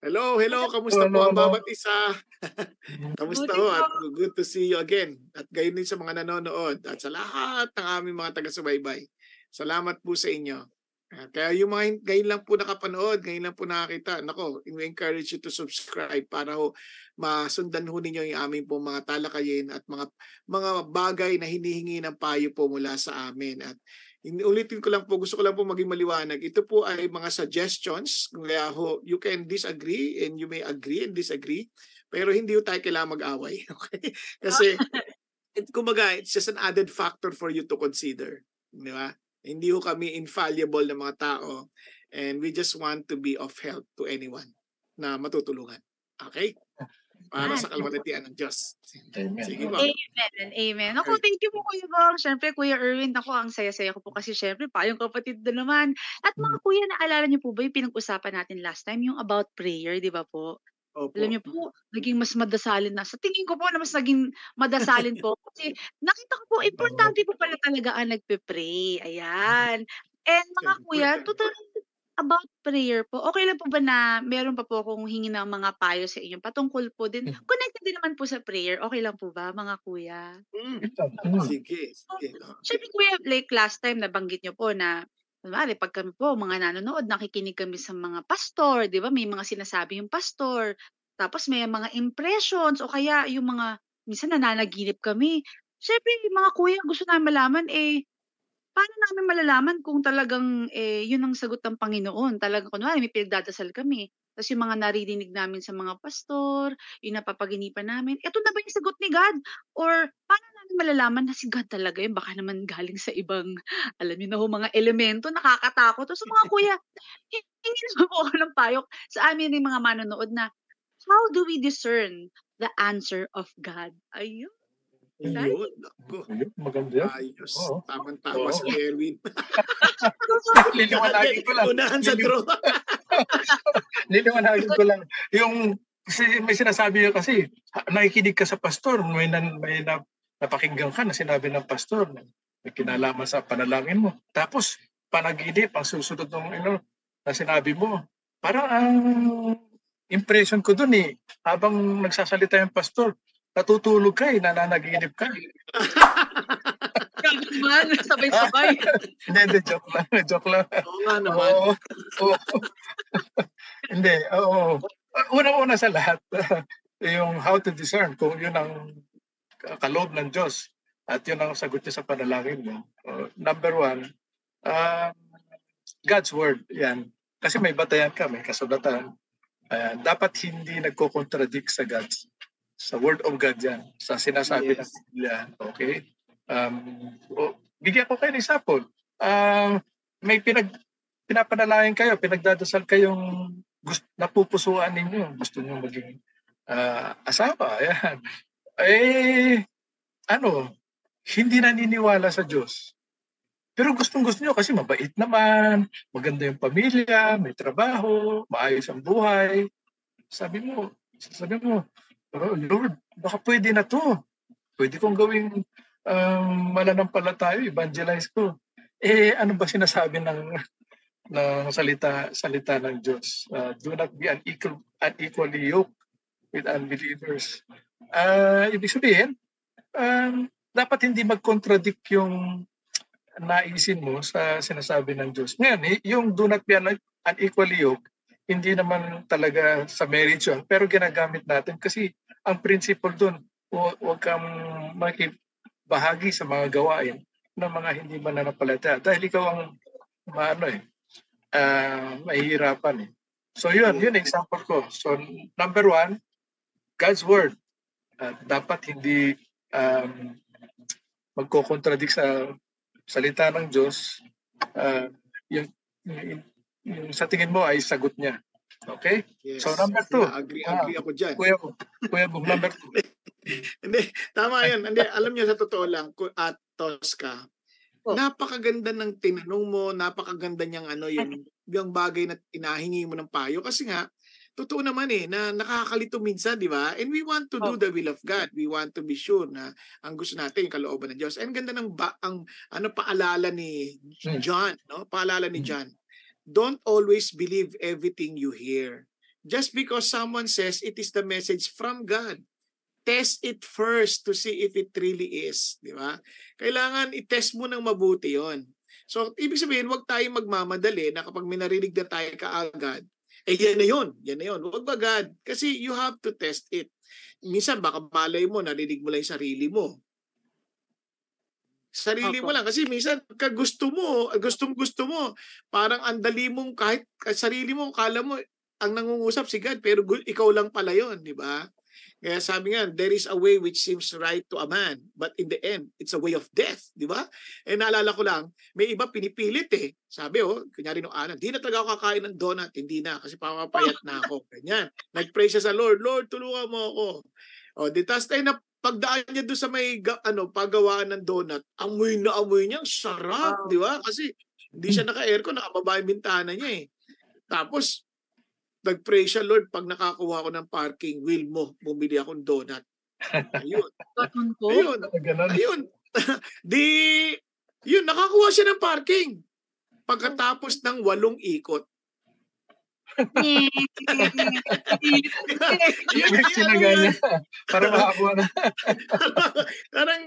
Hello, hello. Kamusta po Hello, ang hello. bawat isa? Kamusta Buti ho po. at good to see you again. At gayon din sa mga nanonood at sa lahat ng aming mga taga-subaybay. Salamat po sa inyo. Kaya yung mga ngayon lang po nakapanood, ngayon lang po nakakita, nako, we encourage you to subscribe para ho masundan ho ninyo yung aming po mga talakayin at mga bagay na hinihingi ng payo po mula sa amin. At ulitin ko lang po, gusto ko lang po maging maliwanag. Ito po ay mga suggestions. Kaya ho, you can disagree and you may agree and disagree. Pero hindi ho tayo kailangan mag-away. Okay? Kasi, kumbaga, it's just an added factor for you to consider. Di ba? Hindi ho kami infallible na mga tao. And we just want to be of help to anyone na matutulungan. Okay? Para sa kalwalhatian ng Diyos. Amen. Sige po. Amen and amen. Ako, Okay. thank you po Kuya Bong. Siyempre, Kuya Erwin, ako, ang saya-saya ko po kasi siyempre, yung kapatid na naman. At mga kuya, naalala niyo po ba yung pinag-usapan natin last time, yung about prayer, di ba po? Alam Opo. niyo po, naging mas madasalin na. Sa tingin ko po na mas naging madasalin po. Kasi nakita ko po, importante po pala talaga ang nagpe-pray. Ayan. And mga kuya, total about prayer po, okay lang po ba na meron pa po akong hingi ng mga payo sa inyo patungkol po din, connected din naman po sa prayer, okay lang po ba mga kuya? Sige. So, Sige. syempre kuya, like last time nabanggit niyo po na kunwari 'pag kami po mga nanonood nakikinig kami sa mga pastor, 'di ba may mga sinasabi yung pastor, tapos may mga impressions o kaya yung mga minsan nananaginip kami. Siyempre mga kuya gusto namin malaman, paano namin malalaman kung talagang, yun ang sagot ng Panginoon? Talagang kunwari may pinagdadasal kami, ta's yung mga naririnig namin sa mga pastor, yung napapaginipan namin, eto na ba yung sagot ni God? Or paano namin malalaman na si God talaga yun? Baka naman galing sa ibang, alam niyo na ho, mga elemento, nakakatakot. So mga kuya, hingi naman po ako ng payo sa amin ring mga manonood na, how do we discern the answer of God? Ayun, dahil Ayun, naku. Maganda yan. Ayos. Oo. Tamang-tama Oo. si Erwin. Liliwanagin ko lang. Unahan sa draw. Liliwanagin ko lang. Yung kasi may sinasabi yun kasi, nakikinig ka sa pastor, may napakinggan ka na sinabi ng pastor na may kinalaman sa panalangin mo. Tapos, panaginip, ang susunod ng na sinabi mo. Parang ang impression ko dun habang nagsasalita yung pastor, natutulog ka nananaginip ka. grabe naman, sabay-sabay. Hindi, joke lang. Oo nga naman. Oo. Hindi, oo. Unang-una sa lahat, yung how to discern kung yun ang kaloob ng Diyos at yun ang sagot niya sa panalangin mo. Number one, God's Word. Yan. Kasi may batayan ka, may kasulatan. Dapat hindi nagko-contradict sa Word of God yan. Sa sinasabi ng Biblia. Okay? Bigyan ko kayo ng example. May pinapanalangin kayo, pinagdadasal kayong napupusuan ninyo. Gusto nyo maging asawa. Ayan. Hindi naniniwala sa Diyos. Pero gustong-gusto nyo kasi mabait naman, maganda yung pamilya, may trabaho, maayos ang buhay. Sabi mo, oh, Lord, baka pwede na to. Pwede kong gawing mananampalataya, evangelize ko. Ano ba sinasabi ng salita ng Diyos? Do not be unequally yoked with unbelievers. Ibig sabihin, dapat hindi mag-contradict yung naisin mo sa sinasabi ng Diyos. Ngayon, yung do not be unequally yoked, hindi naman talaga sa marriage yun, pero ginagamit natin kasi ang principle dun, huwag kang makibahagi sa mga gawain ng mga hindi mananampalataya dahil ikaw ang mahihirapan. So yun example ko. So number one, God's Word. Dapat hindi magko-contradict sa salita ng Diyos. Yung sa tingin mo ay sagot niya. Okay? Yes. So number two. Agree ako dyan. Kuya Bong, number two. Hindi, tama yun. Hindi, alam niyo sa totoo lang, at Tosca, napakaganda ng tinanong mo, napakaganda niyang yung bagay na inahingi mo ng payo. Kasi nga, totoo naman na nakakalito minsan, di ba? And we want to do the will of God. We want to be sure na ang gusto natin yung kalooban ng Diyos. And ganda ng paalala ni John, no? Paalala ni John. Don't always believe everything you hear. just because someone says it is the message from God. Test it first to see if it really is, di ba? Kailangan i-test mo ng mabuti 'yon. So, ibig sabihin, huwag tayong magmamadali na kapag may narinig na tayo kaagad, yan na yun, yan na yun. Huwag agad. Kasi you have to test it. Minsan, baka malay mo, narinig mo lang yung sarili mo. Sarili mo Opo. lang. Kasi minsan, gusto mo, parang ang dali mong kahit sarili mo, kala mo, ang nangungusap si God, pero ikaw lang pala yun, di ba? Kaya sabi nga, there is a way which seems right to a man, but in the end, it's a way of death, di ba? Eh naalala ko lang, may iba pinipilit eh. Sabi kunyari nung anak, di na talaga ako kakain ng donut, hindi na, kasi papapayat na ako. Ganyan. Nag-pray siya sa Lord, Lord, tulungan mo ako. Di tas tayo na pagdaan niya doon sa may paggawaan ng donut, amoy niya, ang sarap, di ba? Kasi hindi siya naka-aircon, nakababa yung bintana niya eh. Tapos, nag-pray siya, Lord, pag nakakuha ko ng parking, will mo, bumili akong donut. Ayun. Ayun. Yun, nakakuha siya ng parking. Pagkatapos ng 8 ikot. Yun, para makakuha na. Parang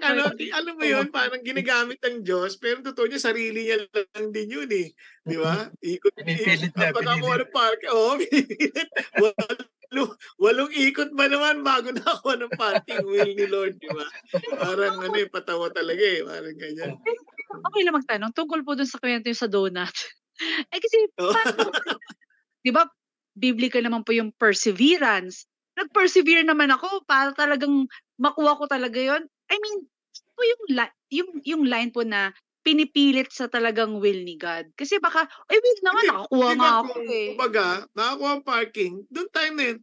alam mo yun, parang ginagamit ng Diyos, pero totoo niya, sarili niya lang din yun eh. Di ba? Pinipilit niya. Pagkakuha ng parking, pinipilit. 8 ikot ba naman bago nakakuha ng parking, will ni Lord, di ba? Parang patawa talaga eh. Parang ganyan. Okay lang magtanong, tungkol po dun sa kwento yung sa donut. Kasi, di ba, biblical naman po yung perseverance. Nag-persevere naman ako para talagang makuha ko talaga yon. I mean, po yung line po na pinipilit sa talagang will ni God. Kasi baka, will naman, nakakuha nga ako eh. Kumbaga, nakakuha ang parking, doon time na yun,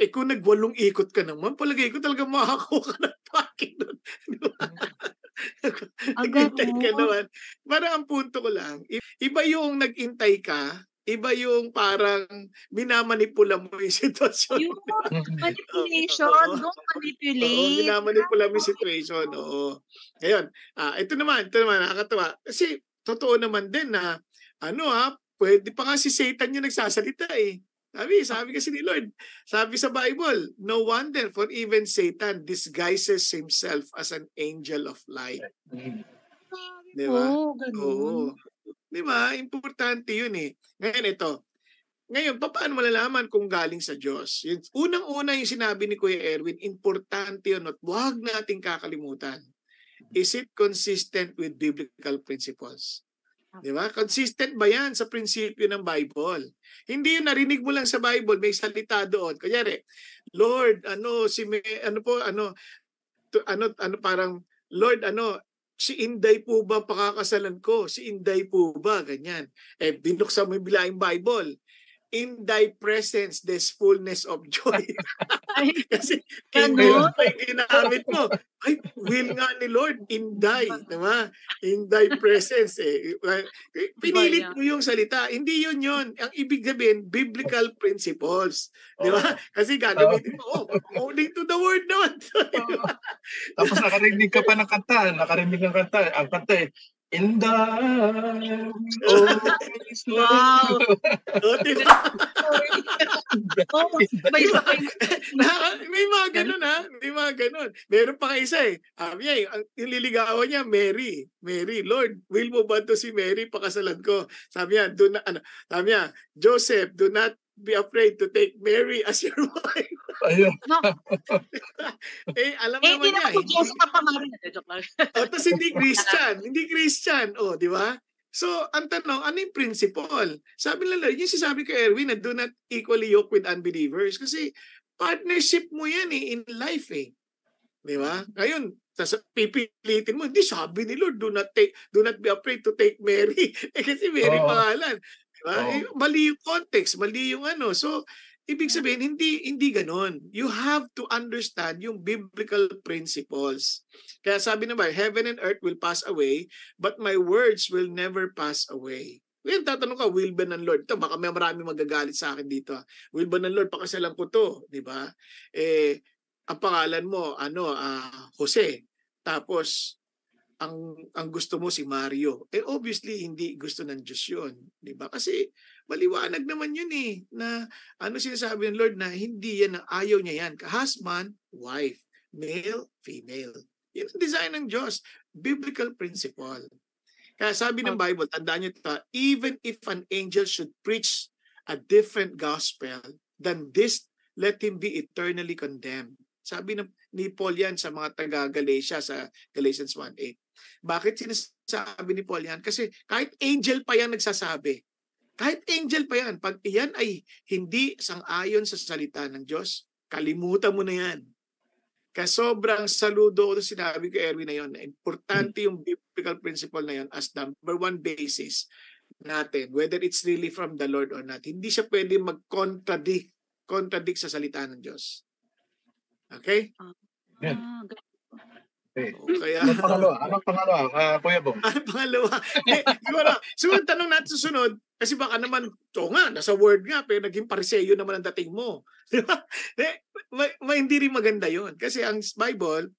kung nag-8 ikot ka naman, palagay ko talaga makakakuha ka ng parking doon. Nag-intay ka naman. Parang ang punto ko lang, iba yung nag-intay ka, iba yung parang minamanipula mo yung sitwasyon. Yung manipulation, don't manipulate. Minamanipula mo yung situation. Oo. Ngayon, ito naman, nakakatawa. Kasi, totoo naman din na, pwede pa nga si Satan yung nagsasalita eh. Sabi kasi ni Lord, sabi sa Bible, no wonder for even Satan disguises himself as an angel of light. Di ba? Oo. Di ba? Importante yun eh. Ngayon, paano malalaman kung galing sa Diyos? Unang-una yung sinabi ni Kuya Erwin, importante yun at huwag nating kakalimutan. Is it consistent with biblical principles? Di ba? Consistent ba yan sa prinsipyo ng Bible? Hindi yung narinig mo lang sa Bible, may salita doon. Kunyari, Lord, parang, Lord, si Inday po ba pakakasalan ko? Si Inday po ba? Ganyan. Binuksan mo yung bilaing Bible. In thy presence, there's fullness of joy. Kasi Inday lang pa yung ginamit mo. Ay, will nga ni Lord, Inday. Diba? In thy presence. Pinilit mo yung salita. Hindi yun. Ang ibig sabihin, biblical principles. Diba? Kasi gagamitin mo, according to the word naman. Diba? Tapos nakarinig ka pa ng kanta. Ang kanta eh, in the wow. Diba? May mga ganun May mga ganun. Meron pa isa eh. Yung liligawan niya, Mary. Lord, will mo ba to si Mary pakasalan ko? Sabi niya, Joseph, do not be afraid to take Mary as your wife. Ayun. Alam naman niya. Tapos hindi Christian. Di ba? So, ang tanong, ano yung principle? Sabi nila, yung sinasabi ko, Erwin, na do not equally yoke with unbelievers. Kasi partnership mo yan in life eh. Di ba? Ngayon, pipilitin mo, hindi sabi ni Lord, do not be afraid to take Mary. Kasi Mary pangalan. Diba? Mali yung context, mali yung So, ibig sabihin, hindi ganon. You have to understand yung biblical principles. Kaya sabi naman, heaven and earth will pass away, but my words will never pass away. Ngayon, tatanong ka, will ba ng Lord? Ito, baka may marami magagalit sa akin dito. Will ba ng Lord, pakasalan ko to? Di ba? Ang pangalan mo, Jose. Tapos, ang gusto mo si Mario. Eh obviously hindi gusto ng Diyos 'yun, 'di ba? Kasi maliwanag naman 'yun na ano sinasabi ng Lord na hindi yan ayaw niya yan. Husband, wife, male, female. Yan ang design ng Diyos. Biblical principle. Kaya sabi ng Bible, tandaan niyo ito, even if an angel should preach a different gospel than this, let him be eternally condemned. Sabi ni Paul yan sa mga taga-Galatia sa Galatians 1:8. Bakit sinasabi ni Paul yan? Kasi kahit angel pa yan nagsasabi. Kahit angel pa yan. Pag iyan ay hindi sang-ayon sa salita ng Diyos, kalimutan mo na yan. Kaya sobrang saludo ko sinabi ko, Erwin, na yun. Importante yung biblical principle na yun as number one basis natin, whether it's really from the Lord or not. Hindi siya pwede mag-contradict sa salita ng Diyos. Okay? Okay. Kaya, Anong pangalawa? Kuya Bong? ano pangalawa? Siguro tanong natin susunod, kasi baka naman, nasa word nga, pero naging pariseyo naman ang dating mo. Hindi rin maganda yon. Kasi ang Bible,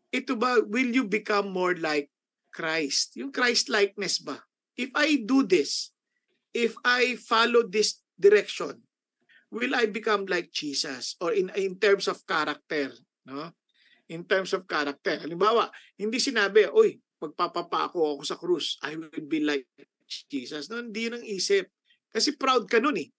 ito ba, will you become more like Christ? Yung Christ-likeness ba? If I do this, if I follow this direction, will I become like Jesus? Or in terms of character, no? In terms of character. Halimbawa, hindi sinabi, oy, magpapapako ako sa krus, I will be like Jesus. No, hindi yun ang isip. Kasi proud ka nun eh.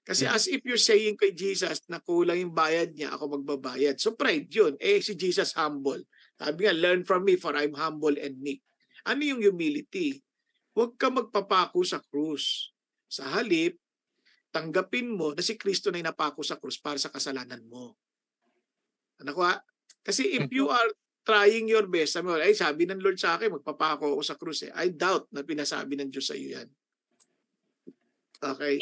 Kasi as if you're saying kay Jesus na kulang yung bayad niya, ako magbabayad. So pride yun. Eh si Jesus humble. Sabi nga, learn from me for I'm humble and meek. Ano yung humility? Huwag ka magpapako sa krus. Sa halip, tanggapin mo na si Kristo na napako sa krus para sa kasalanan mo. Ano ko ha? Kasi if you are trying your best, sabi ng Lord sa akin, magpapako ako sa krus eh. I doubt na pinasabi ng Diyos sa iyo yan. Okay?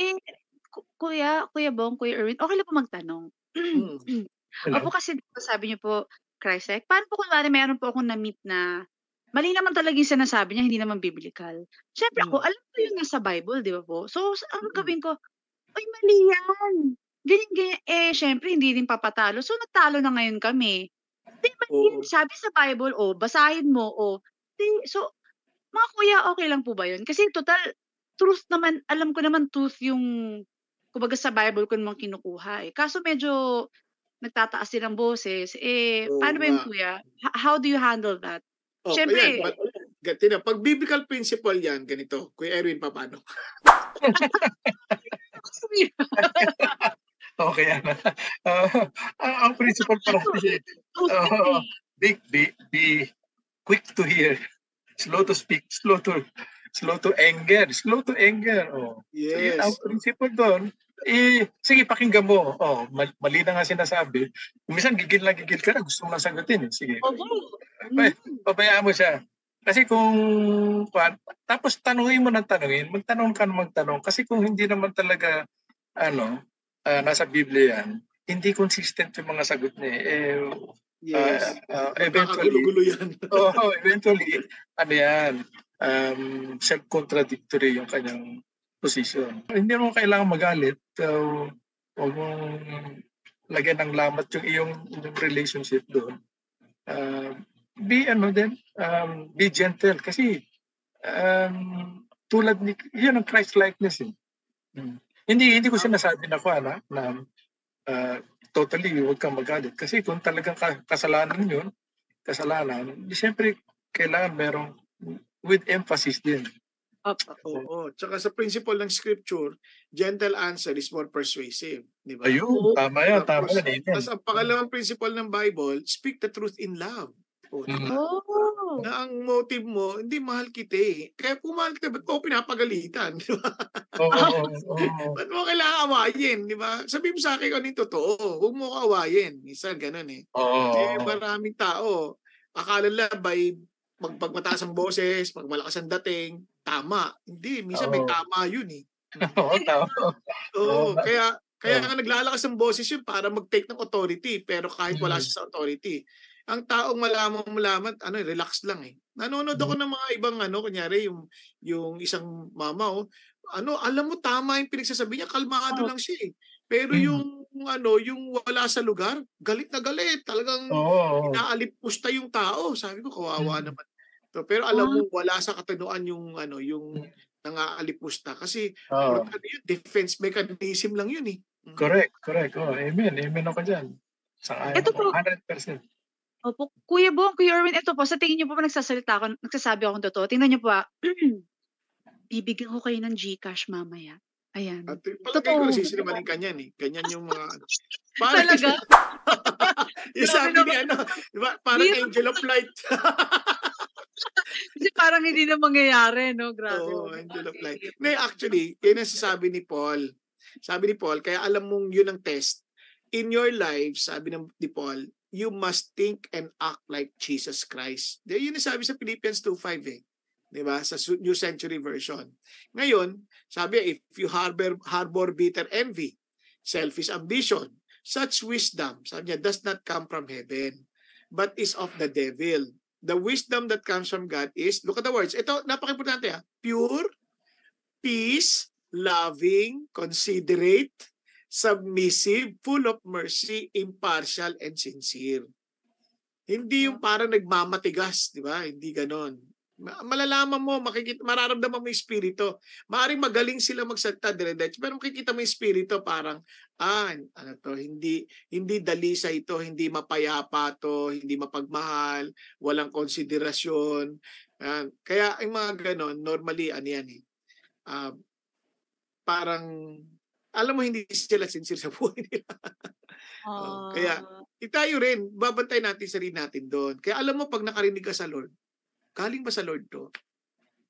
Kuya Bong, Kuya Erwin, okay lang po magtanong. Opo, kasi sabi niyo po, Christ-like. Paano po kunwari mayroon po akong na-meet na mali naman talaga yung sinasabi niya, hindi naman biblical. Siyempre ako, alam ko yung nasa Bible, di ba po? So, ang gawin ko, ay mali yan. Ganyan. Siyempre, hindi din papatalo. So, nagtalo na ngayon kami. Di ba yun? Sabi sa Bible, basahin mo, so, mga kuya, okay lang po ba yun? Kasi total, truth naman, alam ko naman truth yung, kumbaga sa Bible ko naman kinukuha eh. Kaso medyo, nagtataas din ang boses. Paano ba yun, kuya? How do you handle that? Siyempre, pag biblical principle yan, ganito. Kuya Erwin, paano? Okay. Ang principle para be quick to hear, slow to speak, slow to anger. Yes. So yun ang principle doon. Sige, pakinggan mo. Mali na nga sinasabi. Minsan gigil ka na, gusto mo na sagutin. Sige. Pabayaan mo siya. Kasi tapos tanungin mo ng tanungin, magtanong ka ng magtanong. Kasi kung hindi naman talaga, nasa Biblia yan, hindi consistent yung mga sagot niya. Yes. Eventually, self-contradictory yung kanyang position. Hindi mo kailangan magalit. Huwag mong lagyan ng lamat yung iyong relationship doon. Be gentle. Kasi tulad ni, yun ang Christ-likeness eh. Hindi ko sinasabi na totally huwag kang magalit. Kasi kung talagang kasalanan yun, siyempre kailangan merong with emphasis din. Oo. Tsaka sa principle ng scripture, gentle answer is more persuasive. Di ba? Ayun, tama yan. Tapos ang pangalawang principle ng Bible, speak the truth in love. Diba? Na ang motive mo, hindi mahal kita eh. Kaya kung mahal kita, ba't mo pinapagalitan? Di ba? Ba't mo kailangan awayin? Di ba? Sabi mo sa akin kung ano yung totoo. Huwag mo ko awayin. Minsan ganun eh. Maraming tao, akala nila pag mataas ang boses, pag malakas ang dating, tama. Hindi, minsan may tama yun eh. Kaya nga naglalakas ang boses yun para mag-take ng authority, pero kahit wala siya sa authority. Ang taong malaman, relax lang eh. Nanonood ako ng mga ibang kunyari yung isang mama alam mo tama yung pinagsasabi niya, kalmado lang siya eh. Pero yung wala sa lugar, galit na galit, talagang inaalippusta yung tao. Sabi ko, kawawa naman. So, pero alam Ah, mo wala sa katanoan yung yung nangaalipusta kasi Oo. defense mechanism lang yun eh. Correct, correct. Oh, amen. Amen ako diyan. Sang-ayon ito ako. po, 100%. opo, Kuya Bong, Kuya Erwin, ito po, sa tingin niyo po ba nagsasabi akong totoo? Tingnan niyo po, bibigyan ko kayo ng GCash mamaya. At Ayan. palagay ko Totoo. nagsisinumaling ka niyan eh. Ganyan yung mga parang Talaga? yung Grabe sabi ni naman. di ba, parang Biro, angel of light. kasi parang hindi na mangyayari, no? Grabe, Oo, huwag mo angel of light. bibiro. Hindi, actually, yun ang sasabi ni Paul. Sabi ni Paul, kaya alam mong yun ang test. In your life, sabi ni Paul, you must think and act like Jesus Christ. Yun ang sabi sa Philippians 2:5 eh. Di ba? Sa New Century Version. Ngayon, sabi, if you harbor bitter envy, selfish ambition, such wisdom, sabi niya, does not come from heaven, but is of the devil. The wisdom that comes from God is, look at the words, ito, napaka-importante pure, peace, loving, considerate, submissive, full of mercy, impartial, and sincere. Hindi yung parang nagmamatigas, di ba? Hindi ganon. Malalaman mo, mararamdaman mo yung espiritu. Maaring magaling sila magsalita dire-diretso, pero makikita mo yung espiritu parang, hindi dalisa ito, hindi mapayapa to, hindi mapagmahal, walang konsiderasyon. Kaya yung mga ganon, normally, yan parang, alam mo, hindi sila sincere sa buhay nila. Kaya, Ah, tayo rin, babantay natin sarili natin doon. Kaya alam mo, pag nakarinig ka sa Lord, galing ba sa Lord to?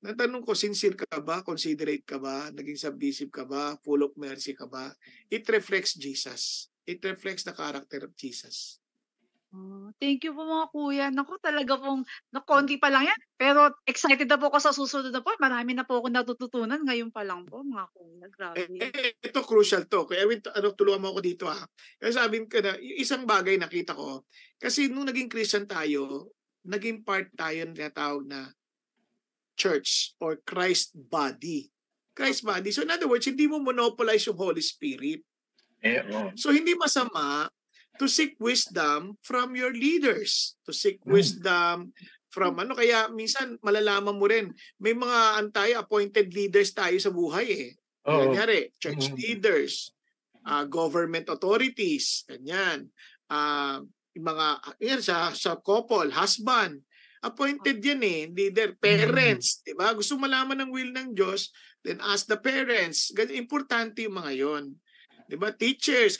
Natanong ko, sincere ka ba? Considerate ka ba? Naging submissive ka ba? Full of mercy ka ba? It reflects Jesus. It reflects the character of Jesus. thank you po mga kuya. Naku, talaga pong konti pa lang yan. Pero excited na po ako sa susunod na po. Marami na po akong natututunan ngayon pa lang po, mga kuya. Grabe. Ito crucial to. Kaya Erwin, tulungan mo ako dito Kasi sabi ko na, yung isang bagay nakita ko, kasi nung naging Christian tayo, naging part tayo na tinatawag na church or Christ body. Christ body. So in other words, hindi mo monopolize yung Holy Spirit. So hindi masama to seek wisdom from your leaders, to seek wisdom from kaya minsan malalaman mo rin, may mga appointed leaders tayo sa buhay eh. Kunyari, church leaders, government authorities, ganyan. Yung mga yan, sa couple, husband, appointed yan eh, leader, parents, di ba? Gusto malaman ng will ng Diyos, then ask the parents. Importante yung mga yon. Di ba? Teachers,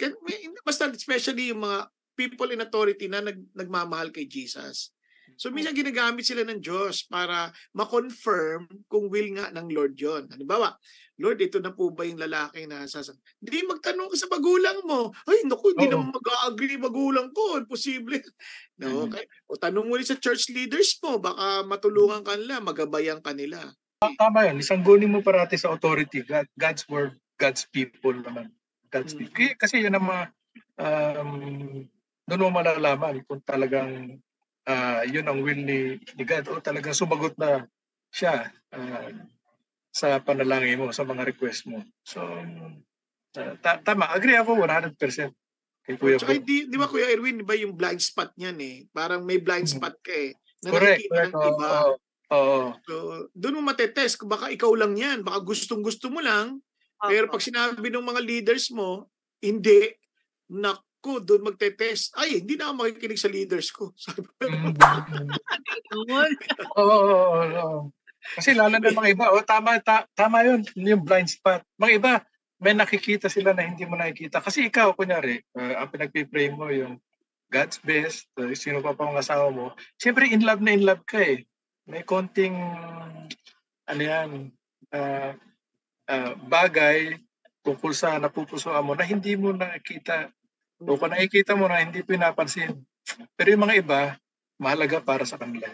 basta especially yung mga people in authority na nagmamahal kay Jesus. So minsan ginagamit sila ng Diyos para ma-confirm kung will nga ng Lord yon. Halimbawa, Lord, ito na po ba yung lalaki na Hindi, magtanong ka sa magulang mo. Ay, naku, hindi naman mag-agree magulang ko. Imposible. No, okay. O tanong mo rin sa church leaders mo, baka matulungan ka nila, magabayan ka nila. Tama yan. Isanggunin mo parati sa authority. God's word, God's people naman. God's people. Kasi yan ang doon mo malalaman kung talagang yun ang will ni God o talagang sumagot na siya sa panalangin mo, sa mga request mo. So, tama. Agree ako 100% kay Kuya Bo. Di ba Kuya Erwin, ba yung blind spot niyan eh? Parang may blind spot ka eh. Na Correct. nakikita ng iba. Oo. So, doon mo matetest kung baka ikaw lang yan. Baka gustong-gusto mo lang. Pero pag sinabi ng mga leaders mo, hindi. Naku, doon magtetest. Ay, hindi na ako makikinig sa leaders ko. Oo. Kasi lalo na mga iba, tama yun, yung blind spot. Mga iba, may nakikita sila na hindi mo nakikita. Kasi ikaw, kunyari, ang pinagpipray mo yung God's best, sino pa pang asawa mo, siyempre in love ka eh. May konting, bagay tungkol sa napupusuan mo na hindi mo nakikita o kung nakikita mo na hindi pinapansin. Pero yung mga iba, mahalaga para sa kanila.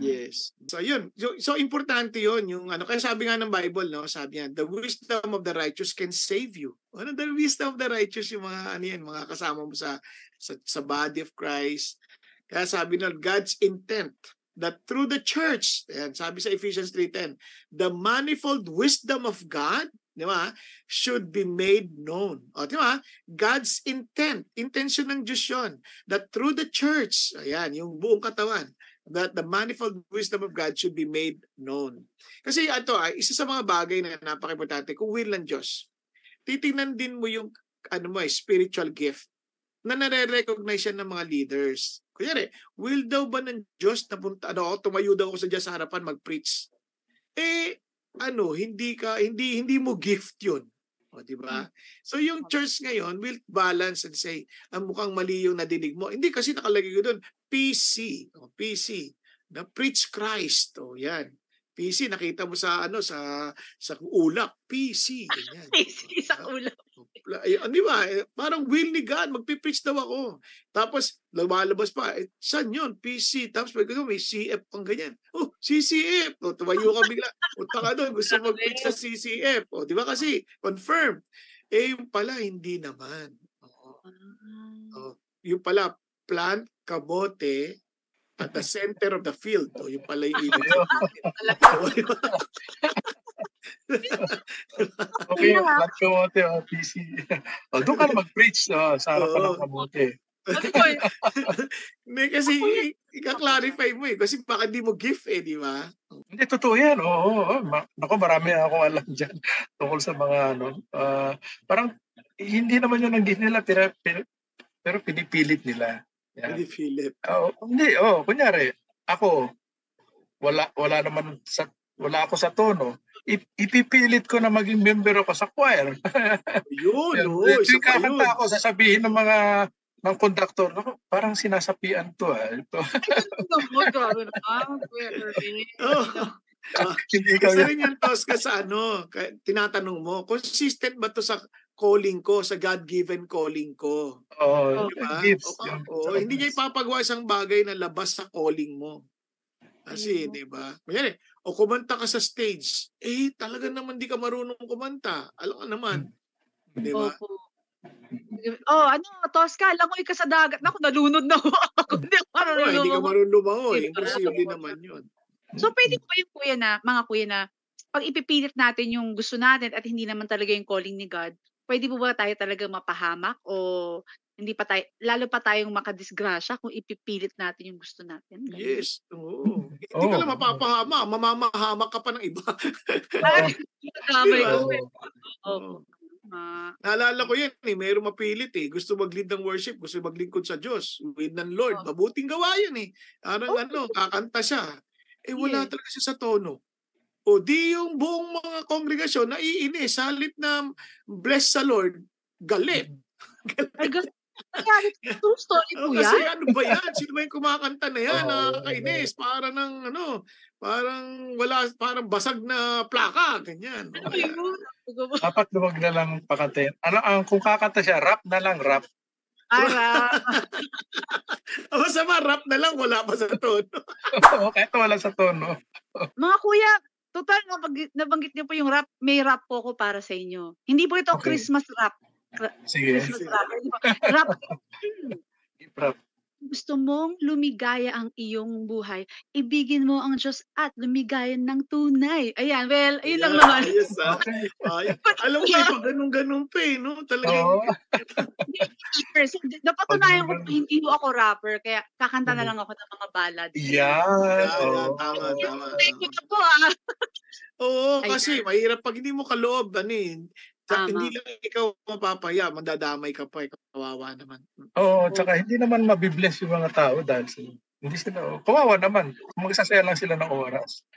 Yes. So yun. So importante yun. Yung kaya sabi nga ng Bible, no, sabi niya, the wisdom of the righteous can save you. The wisdom of the righteous, yung mga mga kasama mo sa body of Christ. Kaya sabi na, God's intent that through the church, ayan, sabi sa Ephesians 3:10, the manifold wisdom of God, di ba, should be made known. Di ba? God's intent, intention ng Diyos yun, that through the church, ayan, yung buong katawan, that the manifold wisdom of God should be made known. Kasi ito isa sa mga bagay na napaka-importante, kung will ng Diyos, titingnan din mo yung spiritual gift na nare-recognize yan ng mga leaders. Kunyari, will daw ba ng Diyos na tumayo daw ako sa Diyos sa harapan mag-preach? Hindi mo gift yun. O, di ba? So yung church ngayon will balance and say, mukhang mali yung nadinig mo. Hindi kasi nakalagay ko doon, PC, na preach Christ. O yan. PC, nakita mo sa sa ulap, PC. Ganyan. PC sa ulap. Di ba? Parang will ni God, magpipreach daw ako. Tapos, lumalabas pa, saan yun? PC. Tapos, may CF pang ganyan. Oh, CCF. O, tumayo ka bigla. O, taka doon, gusto mag-preach sa CCF. O, di ba kasi, confirmed. Yung pala, hindi naman. Yung pala, plant, kamote, at the center of the field. O, yung pala yung ibig sabihin. Okay, plant kamote o PC. Doon ka na mag-preach sa harapan ng kamote. Hindi kasi ika-clarify mo kasi baka di mo gift di ba? Hindi, totoo yan. Oo. Naku, marami akong alam dyan tungkol sa mga parang hindi naman yun ang gift nila pero pinipilit nila. Yan. Pinipilit. Hindi, kunyari, ako, wala ako sa tono. Ipipilit ko na maging member ako sa choir. Yun, Tuwing kakanta ako, sasabihin ng conductor, parang sinasapian to. Ito. Isa rin yan, Tosca, sa tinatanong mo, consistent ba to sa calling ko, sa God-given calling ko? Diba? Gifts. Hindi niya ipapagawa isang bagay na labas sa calling mo. Kasi, di ba? Kunyari, kumanta ka sa stage, talaga naman di ka marunong kumanta. Alam ka naman. Di ba? Tosca, langoy ka sa dagat. Naku, nalunod na ako. Hindi ka marunong lumangoy. Imposible naman yun. So, pwede ba yung mga kuya na, pag ipipilit natin yung gusto natin at hindi naman talaga yung calling ni God, pwede po ba tayo talaga mapahamak o hindi pa tayo, lalo pa tayong makadisgrasya kung ipipilit natin yung gusto natin? Yes. Oo. Hindi ka lang mapapahama. Mamamahamak ka pa ng iba. Naalala ko yan mayroong mapilit gusto mag-lead ng worship, gusto maglingkod sa Diyos, with ng Lord. Mabuting gawa yan Parang kakanta siya. Wala talaga siya sa tono. O di yung buong mga kongregasyon naiinis, halit na bless sa Lord, galit. True story po yan? Kasi ano ba yan? Sino ba yung kumakanta na yan? Nakakainis. Parang basag na plaka. Ganyan. Dapat luwag na lang pakatin. Kung kakanta siya, rap na lang, rap. Masama, rap na lang, wala pa sa tono. Kahit wala sa tono. Mga kuya, total, nabanggit niyo po yung rap. May rap po ako para sa inyo. Hindi po ito Christmas rap. Sige. Rap. Rap. Gusto mong lumigaya ang iyong buhay, ibigin mo ang Diyos at lumigayan ng tunay. Ayan, well, ayun lang naman. Yes, alam mo, pag ganun-ganun pa no? Talagang... Napatunayan ko hindi ako rapper, kaya kakanta na lang ako ng mga ballad. Tama. Thank you po kasi mahirap pag hindi mo kaloob, hindi lang ikaw mapapaya, mandadamay ka pa, kawawa naman. Tsaka hindi naman mabibless yung mga tao dahil hindi sila, kawawa naman. Magsasaya lang sila ng oras.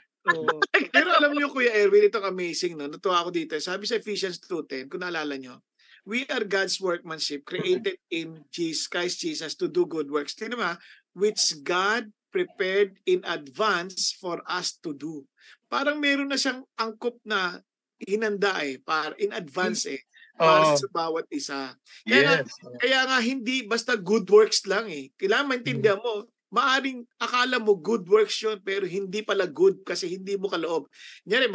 Pero alam niyo, Kuya Erwin, itong amazing, natuwa ako dito. Sabi sa Ephesians 2:10, kung naalala niyo, we are God's workmanship, created in Christ Jesus to do good works. Tingnan mo, which God prepared in advance for us to do. Parang meron na siyang angkop na hinanda para in advance para sa bawat isa. Kaya nga hindi basta good works lang Kailangan maintindihan mo, maaring akala mo good works yun pero hindi pala good kasi hindi mo kaloob. Kunyari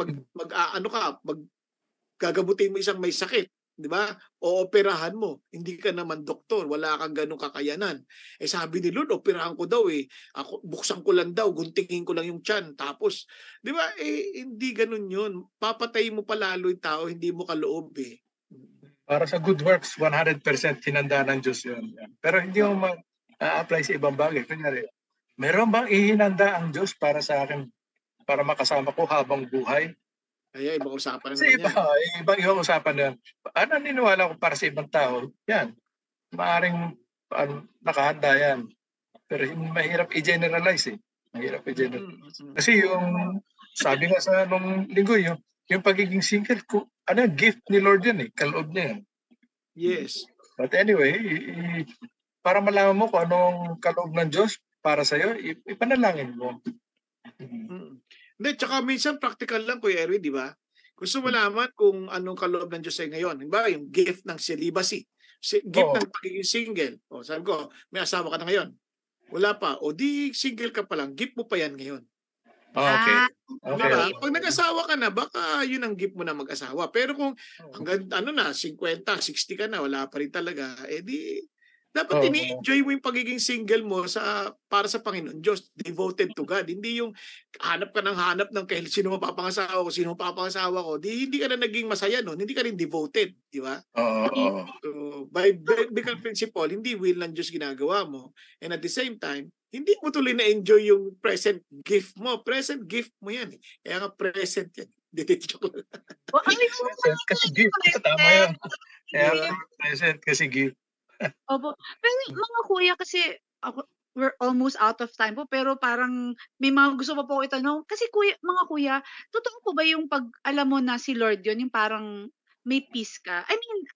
gagamutin mo isang may sakit, di ba? O operahan mo, hindi ka naman doktor, wala kang ganung kakayanan. Sabi ni Lord, operahan ko daw Ako buksan ko lang daw, guntingin ko lang yung tiyan. Tapos, di ba? Hindi ganun yun. Papatay mo pa lalo yung tao, hindi mo kaloob Para sa good works, 100% hinanda ng Diyos yun. Pero hindi mo ma-apply sa ibang bagay. Kunyari, Meron bang ihinanda ang Diyos para sa akin, para makasama ko habang buhay? Kaya ibang usapan na Kasi naman yan. ibang usapan na yan. Naniniwala ko para sa ibang tao, yan, maaring nakahanda yan. Pero mahirap i-generalize eh. Mahirap i-generalize. Kasi yung, sabi nga sa nung linggo, yung pagiging single, gift ni Lord yan eh. Kaloob niya yan. Yes. But anyway, para malaman mo kung anong kaloob ng Diyos para sa'yo, ipanalangin mo. Hindi, tsaka minsan practical lang, Kuya Erwin, di ba? Gusto mo malaman kung anong kaloob ng Diyos sa'yo ngayon. Diba? Yung gift ng celibacy. Gift ng pagiging single. O, sabi ko, may asawa ka na ngayon. Wala pa. O di single ka pa lang. Gift mo pa yan ngayon. Okay. Diba? Pag nag-asawa ka na, baka yun ang gift mo na mag-asawa. Pero kung hanggang 50, 60 ka na, wala pa rin talaga, dapat ini-enjoy mo yung pagiging single mo para sa Panginoon Diyos, devoted to God. Hindi yung hanap ng sino mapapangasawa ko, hindi ka na naging masaya noon, hindi ka rin devoted, di ba? So, by biblical principle, hindi will ng Diyos ginagawa mo. And at the same time, hindi mo tuloy na-enjoy yung present gift mo. Present gift mo yan. Kaya nga present yan. Joke lang. Kasi gift. Tama yan. Kaya present kasi gift. Opo. Pero mga kuya kasi we're almost out of time po, pero parang may mga gusto pa po ako itanong. Kasi mga kuya, totoo po ba yung pag alam mo na si Lord yun, yung parang may peace ka? I mean,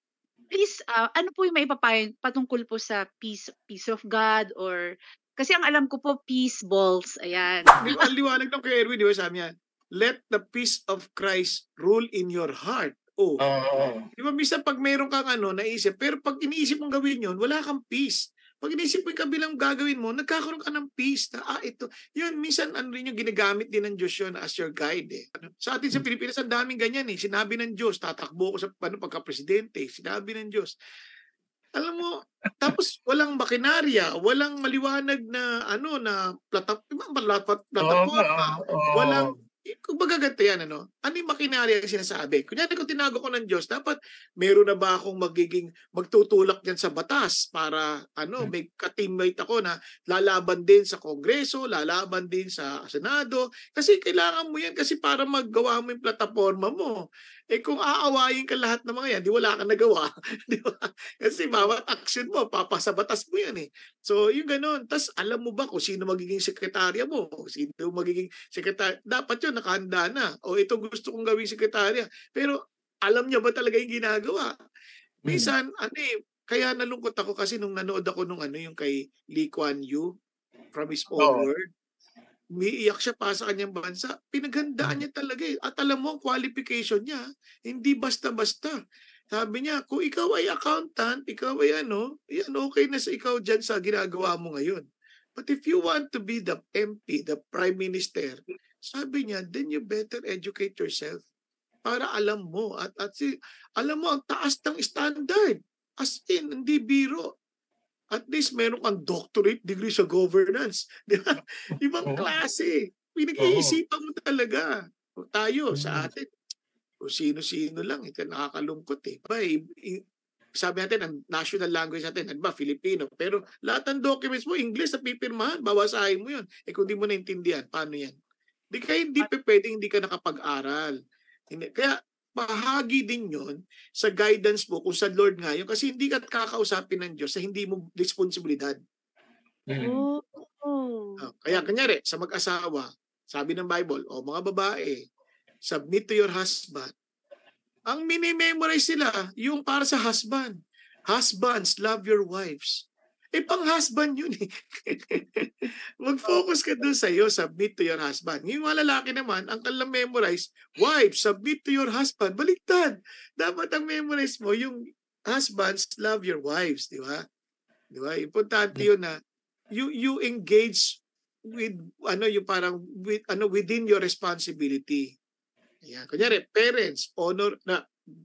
please, ano po yung maipapayo patungkol po sa peace of God, or kasi ang alam ko po peace balls, ayan. Ang liwanag ng kay Erwin, di ba sabi niya, let the peace of Christ rule in your heart. Di ba minsan pag mayroon kang naisip, pero pag iniisip mong gawin yun, wala kang peace. Pag iniisip mo yung kabilang gagawin mo, nagkakaroon ka ng peace na, ito. Yun, minsan rin yung ginagamit din ng Diyos yun as your guide eh. Sa atin sa Pilipinas, ang daming ganyan eh. Sinabi ng Diyos, tatakbo ko sa pagka-presidente. Sinabi ng Diyos. Alam mo, tapos walang makinarya, walang maliwanag na na plataforma, walang kumbaga ganito yan, ano yung makinarya ang sinasabi? Kunyari kung tinago ko ng Diyos, dapat meron na ba akong magtutulak dyan sa batas para may ka-teammate ako na lalaban din sa Kongreso, lalaban din sa Senado, kasi kailangan mo yan kasi para maggawa mo yung plataforma mo. Kung aawayin ka lahat ng mga yan, di wala kang nagawa. Di ba? Kasi bawat action mo, papasa batas mo yan eh. So, yung ganun. Tapos, alam mo ba kung sino magiging sekretarya mo? Sino magiging sekretarya? Dapat yun, nakahanda na. O ito gusto kong gawing sekretarya. Pero, alam niya ba talaga yung ginagawa? Minsan, kaya nalungkot ako kasi nung nanood ako nung yung kay Lee Kuan Yew, From His Own Word. Umiiyak siya para sa kanyang bansa. Pinaghandaan niya talaga eh. At alam mo, ang qualification niya, hindi basta-basta. Sabi niya, kung ikaw ay accountant, ikaw ay yan okay na sa ikaw dyan sa ginagawa mo ngayon. But if you want to be the MP, the Prime Minister, sabi niya, then you better educate yourself para alam mo. Alam mo, ang taas ng standard. As in, hindi biro. At least meron kang doctorate degree sa governance. Di ba? Ibang klase. Pinag-iisipan mo talaga. Tayo, sa atin, kung sino-sino lang, ito nakakalungkot eh. Sabi natin, ang national language natin, Filipino. Pero lahat ng documents mo, English na pipirmahan, bawasahin mo yun. Kung di mo naintindihan, paano yan? Hindi pwedeng hindi ka nakapag-aral. Kaya, bahagi din yon sa guidance mo kung sa Lord nga yun. Kasi hindi ka kakausapin ng Diyos sa hindi mo responsibilidad. Kaya kanyari, sa mag-asawa, sabi ng Bible, mga babae, submit to your husband. Ang mini-memorize sila, yung para sa husband. Husbands, love your wives. Pang-husband yun eh. Mag-focus ka doon sa'yo, submit to your husband. Yung mga lalaki naman, ang kanilang memorize, wives, submit to your husband. Baliktad. Dapat ang memorize mo, yung husbands, love your wives. Di ba? Di ba? Importante yun na you engage with, yung parang, within your responsibility. Ayan. Kunyari, parents,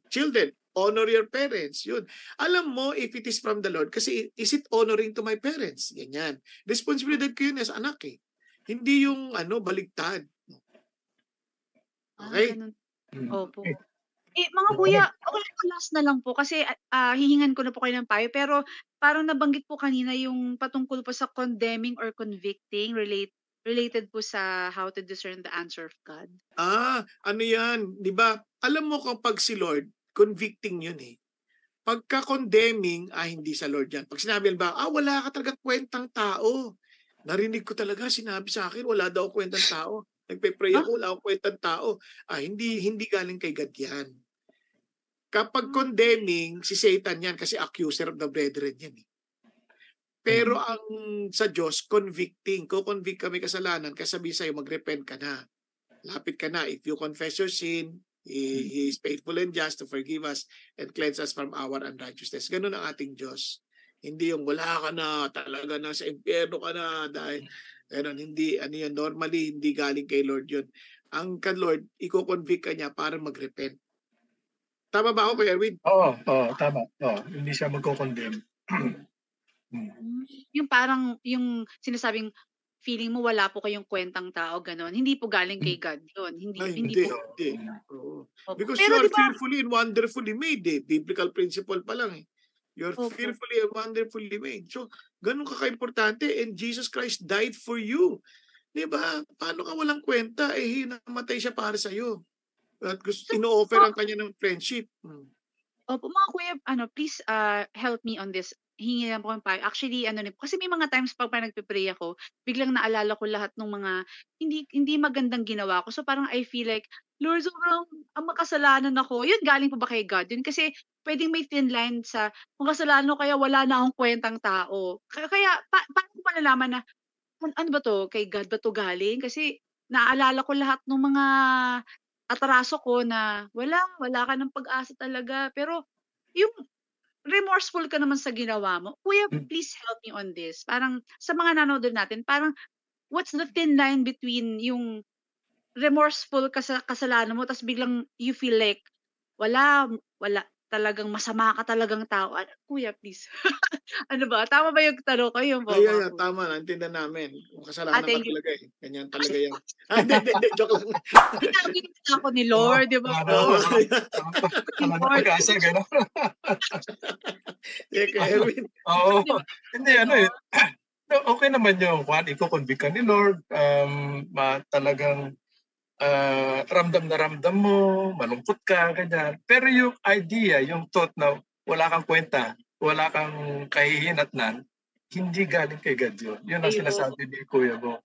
children, honor your parents. Yun. Alam mo if it is from the Lord kasi is it honoring to my parents? Ganyan. Responsibilidad ko yun as anak eh. Hindi yung baligtad. Okay? Opo. Mga kuya, last na lang po kasi, hihingan ko na po kayo ng payo pero parang nabanggit po kanina yung patungkol po sa condemning or convicting related po sa how to discern the answer of God. Ano yan, di ba? Alam mo kapag si Lord, convicting yun eh. Pagka-condemning, hindi sa Lord yan. Pag sinabi ba, wala ka talagang kwentang tao. Narinig ko talaga, sinabi sa akin, wala daw kwentang tao. Nagpe-pray ako, wala akong kwentang tao. Hindi galing kay God yan. Kapag condemning, si Satan yan kasi accuser of the brethren yan eh. Pero ang sa Diyos, convicting. Ko-convict kami kasalanan, kaya sabi sa'yo, mag-repent ka na. Lapit ka na. If you confess your sin, He is faithful and just to forgive us and cleanse us from our unrighteousness. Ganun ang ating Diyos. Hindi yung wala ka na, talaga na sa impyerno ka na. Dahil, ganun, hindi, yun, normally, hindi galing kay Lord yun. Ang kan Lord, i-convict ka niya para mag-repent. Tama ba ako, Kuya Erwin? Oo, tama. Hindi siya magko-condemn. Yung parang, yung sinasabing, feeling mo wala po kayong kwentang tao, gano'n. Hindi po galing kay God yun. Hindi po. Oo. Opo. Because Pero you are di ba, fearfully and wonderfully made eh. Biblical principle pa lang eh. You're Opo. fearfully and wonderfully made. So, ganun ka-importante and Jesus Christ died for you. Di ba? Paano ka walang kwenta? Namatay siya para sa'yo. At ino-offer ang kanya ng friendship. Opo, mga kuya, please help me on this. Hingi lang po ng payo. Actually, kasi may mga times pag nagpe-pray ako, biglang naalala ko lahat ng mga hindi magandang ginawa ko. So parang I feel like, Lord, sobrang makasalanan ako. Yun, galing po ba kay God? Yun kasi pwedeng may thin line sa kung kasalanan ko kaya wala na akong kwentang tao. Kaya paano ko malalaman na ano ba 'to, kay God ba 'to galing? Kasi naalala ko lahat ng mga atraso ko na wala ka ng pag-asa talaga. Pero yung remorseful ka naman sa ginawa mo. Kuya, please help me on this. Parang sa mga nanonood natin, parang what's the thin line between yung remorseful ka sa kasalanan mo ta's biglang you feel like wala talagang masama ka talagang tao. Kuya, please. Ano ba, tama ba yung tanong ko? Yun po, mga kuya. Tama. Naintindihan namin. Kung kasalanan ka Thank you. talaga eh. Ganyan talaga yan. Hindi. Joke lang. Sinabi na ako ni Lord, di ba? Wala na pag-asa, gano'n. Kuya Erwin. Oo. Hindi, okay naman yung iko-convict ka ni Lord. Talagang ramdam na ramdam mo, malungkot ka, ganyan. Pero yung idea, yung thought na wala kang kwenta, wala kang kahihinatnan, hindi galing kay God yun. Yun ang sinasabi ni Kuya Bo.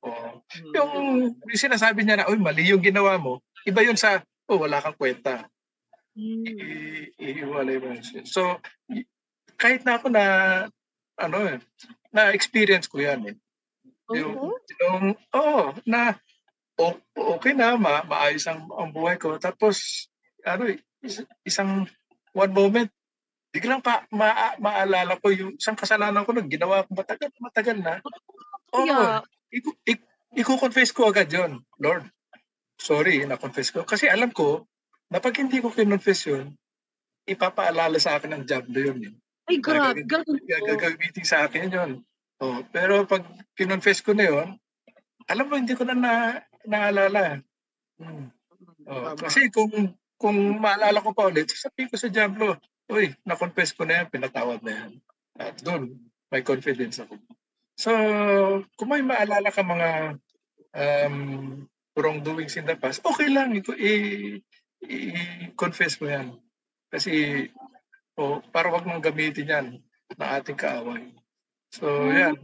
Yung sinasabi niya na, mali yung ginawa mo, iba yun sa, wala kang kwenta. Iiwalay mo siya. So, kahit na ako na-experience ko yan eh. Na okay na, maayos ang buhay ko. Tapos, isang one moment, biglang maalala ko yung isang kasalanan ko na ginawa ko matagal na. Iko-confess ko agad yon, Lord. Sorry, na-confess ko. Kasi alam ko, na pag hindi ko kinonfess yun, ipapaalala sa akin ng diablo yun. Ay, grabe. Gagamitin sa akin yun. Pero pag kinonfess ko na yun, alam mo, hindi ko na naalala. Kasi kung maalala ko pa ulit, sasabihin ko sa diablo, na-confess ko na yan, pinatawad na yan. At doon, may confidence ako. So, kung may maalala ka mga wrongdoings in the past, okay lang, i-confess mo yan. Kasi, para wag mong gamitin yan ng ating kaaway. So, yan.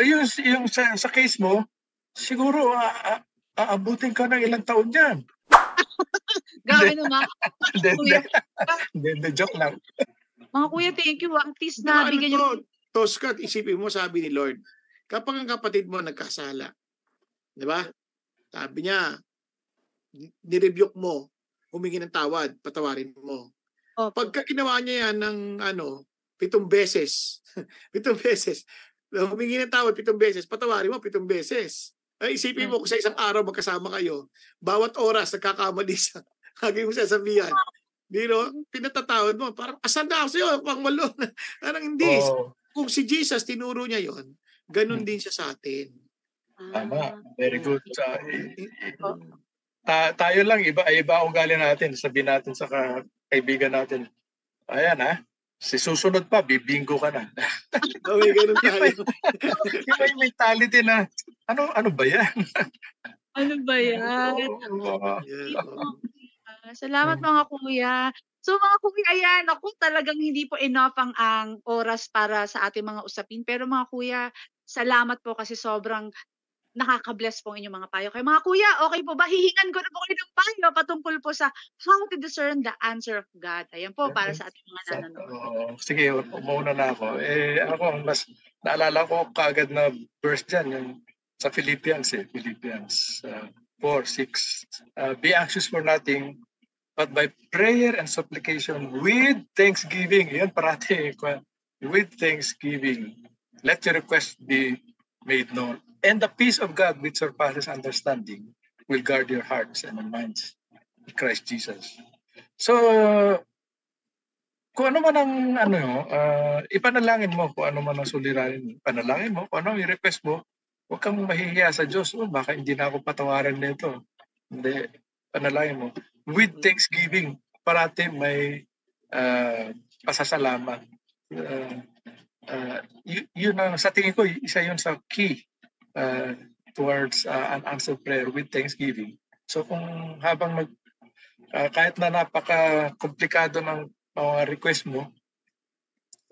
Yung sa case mo, siguro aabutin ka ng ilang taon yan. Grabe naman. Hindi, joke lang. Mga kuya, thank you. At least nabigyan niyo. Toskat, isipin mo, sabi ni Lord, kapag ang kapatid mo nagkasala, di ba? Sabi niya, nirebuke mo, humingi ng tawad, patawarin mo. Pagka ginawa niya yan ng 7 beses, 7 beses, humingi ng tawad 7 beses, patawarin mo 7 beses. Ay, isipin mo kung sa isang araw magkasama kayo, bawat oras nagkakamali siya, lagi mo sasabihan. Pinatatawad mo, parang asan na ako sa'yo, pang malo. Parang hindi. Kung si Jesus, tinuro niya yon, ganun din siya sa atin. Tama. Very good. tayo lang, iba ang ugali natin. Sabihin natin sa kaibigan natin, ayan si susunod pa, bibingo ka na. May ganun tayo. Iba yung mentality na, ano ba yan? Ano ba yan? Salamat mga kuya. So mga kuya, ayan, ako talagang hindi po enough ang oras para sa ating mga usapin. Pero mga kuya, salamat po kasi sobrang nakaka-bless po ang inyong mga payo. Kaya mga kuya, okay po ba? Hihingan ko na po kayo ng payo patungkol po sa how to discern the answer of God. Ayan po, para sa ating mga nanonood. Sige, umuuna na ako. Ako, mas naalala ko kaagad na verse dyan, yung sa Philippians 4:6. Be anxious for nothing, but by prayer and supplication with thanksgiving. Yan parati. With thanksgiving. Let your request be made known. And the peace of God which surpasses understanding will guard your hearts and minds in Christ Jesus. So, kung ano man ang ipanalangin mo, kung ano man ang suliranin mo, panalangin mo, kung ano ang i-request mo, huwag kang mahihiya sa Diyos. Baka hindi na ako patawarin nito. Hindi, panalangin mo. With thanksgiving, parati may pasasalamat. Yun ang, sa tingin ko, isa yun sa key towards an answered prayer with thanksgiving. So kung habang kahit na napaka-komplikado ng mga request mo,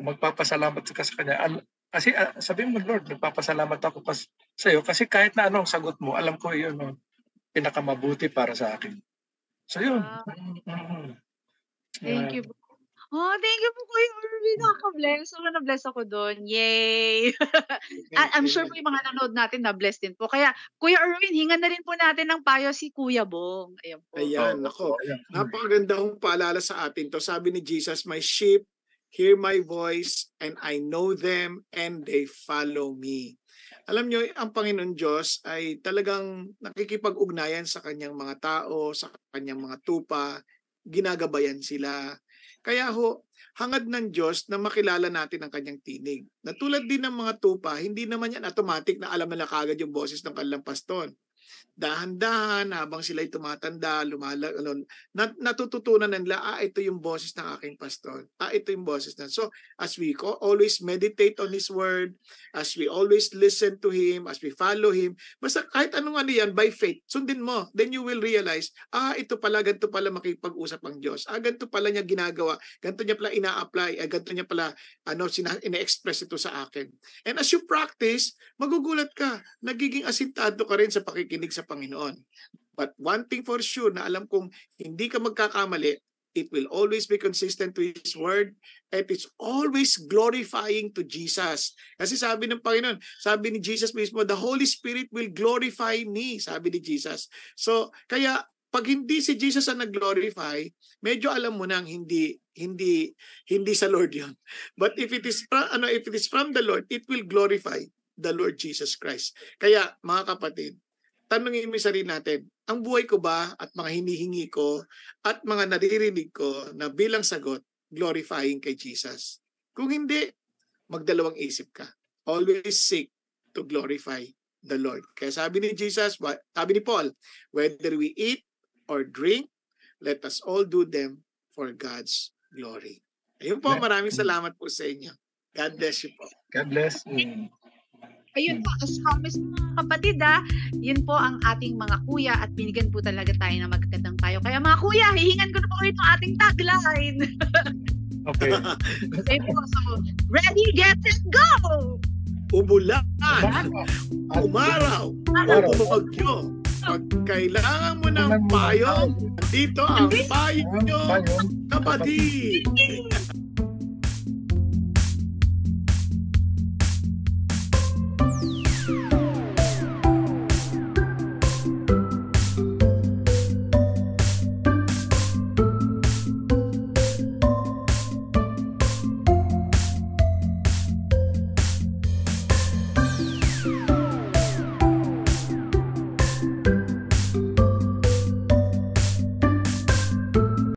kung magpapasalamat ka sa Kanya, kasi sabihin mo, Lord, nagpapasalamat ako sa iyo kasi kahit na anong sagot mo, alam ko yun pinakamabuti para sa akin. So yun. Thank you. Thank you po Kuya Erwin. Nakaka-bless. Sobrang na-bless ako doon. Yay! I'm sure po yung mga nanood natin na-bless din po. Kaya Kuya Erwin, hingan na rin po natin ng payo si Kuya Bong. Ayan po. Ayan, ako. Napakaganda kong paalala sa atin to. Sabi ni Jesus, my sheep hear my voice and I know them and they follow me. Alam nyo, ang Panginoon Diyos ay talagang nakikipag-ugnayan sa kanyang mga tao, sa kanyang mga tupa, ginagabayan sila. Kaya hangad ng Diyos na makilala natin ang kanyang tinig. Na tulad din ng mga tupa, hindi naman yan automatic na alam na kagad yung boses ng kanilang pastor. Dahan-dahan habang sila'y tumatanda, natututunan nila, ito yung boses ng aking pastor. Ito yung boses na. So, as we always meditate on His Word, as we always listen to Him, as we follow Him, basta kahit anong yan, by faith, sundin mo. Then you will realize, ito pala, ganito pala makipag-usap ang Diyos. Ganito pala niya ginagawa, ganito niya pala ina-apply, ganito niya pala ina-express ito sa akin. And as you practice, magugulat ka, nagiging asintado ka rin sa pakikinig sa Panginoon. But one thing for sure na alam kong hindi ka magkakamali, it will always be consistent to His Word and it's always glorifying to Jesus. Kasi sabi ng Panginoon, sabi ni Jesus mismo, the Holy Spirit will glorify me, sabi ni Jesus. So, kaya pag hindi si Jesus ang nag-glorify, medyo alam mo nang hindi sa Lord 'yon. But if it is from the Lord, it will glorify the Lord Jesus Christ. Kaya mga kapatid, tanungin mo yung sarili natin, ang buhay ko ba at mga hinihingi ko at mga naririnig ko na bilang sagot, glorifying kay Jesus? Kung hindi, magdalawang isip ka. Always seek to glorify the Lord. Kaya sabi ni Jesus, sabi ni Paul, whether we eat or drink, let us all do them for God's glory. Ayun po, maraming salamat po sa inyo. God bless you po. God bless. Ayun po, as promised mga kapatid yun po ang ating mga kuya at binigyan po talaga tayo ng magagandang payo. Kaya mga kuya, hihingan ko na po kayo ng ating tagline. Okay. Okay po, so ready, get set, go! Umulan, umaraw, umagyo. Pag kailangan mo ng payo, dito ang payo kapatid.